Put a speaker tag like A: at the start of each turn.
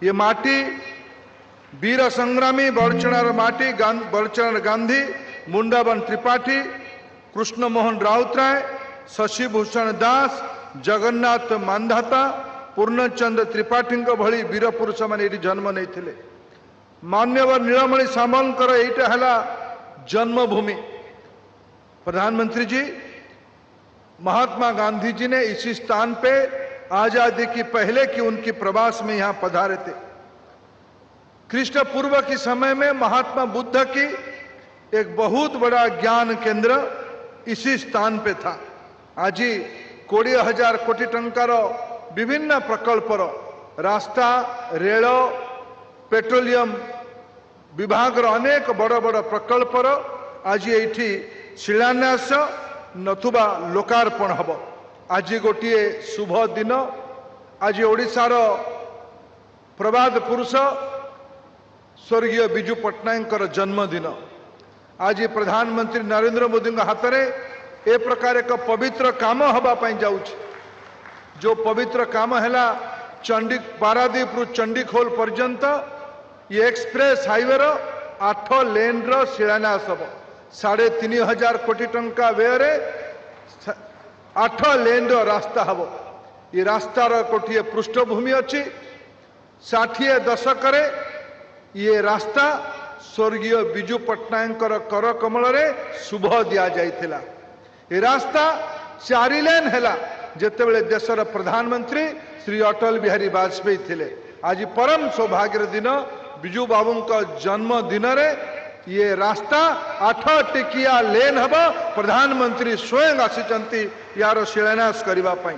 A: ये माटी वीर संग्रामी बड़चणार माटी बड़चणार गांधी, मुंडावन त्रिपाठी, कृष्ण मोहन राउतराय, शशिभूषण दास, जगन्नाथ मानधाता, पूर्णचंद्र त्रिपाठी भली वीर पुरुष मैंने जन्म नहीं थे। मान्यवर नीलमणि सामलकर एटा है जन्मभूमि। प्रधानमंत्री जी, महात्मा गांधी जी ने इसी स्थान पे आजादी की पहले की उनकी प्रवास में यहां पधारे थे। कृष्ण पूर्व के समय में महात्मा बुद्ध की एक बहुत बड़ा ज्ञान केंद्र इसी स्थान पे था। आज 20,000 कोटी टंकार विभिन्न प्रकल्पर रास्ता, रेल, पेट्रोलियम विभाग अनेक बड़ बड़ प्रकल्पर आज ये शिलान्यास नथुबा लोकार्पण हम। आज गोटे शुभ दिन। आज ओडिशार प्रबाद पुरुष स्वर्गीय विजु पट्टनायक जन्मदिन। आज प्रधानमंत्री नरेंद्र मोदी हाथ में ए प्रकार एक पवित्र काम हवापाई जाऊँ। जो पवित्र काम है चंडी पारादीप रु चंडीखोल पर्यंत ये एक्सप्रेस हाईवे 8 लेन शिलान्यास हम। 3,500 कोटी टंका व्यय 8 लेन रास्ता हम। ये रास्तार गोटे पृष्ठभूमि अच्छी। 60 दशक ये रास्ता स्वर्गीय विजु पट्टनायक कर कमल शुभ दि जाइथिला। ये रास्ता 4 लेन है जितेबले देशर प्रधानमंत्री श्री अटल बिहारी वाजपेयी थे। आज परम सौभाग्य दिन विजु बाबू का जन्मदिन ये रास्ता 8 टिकिया लेन हम। प्रधानमंत्री स्वयं आसी यार शिलान्यास करने।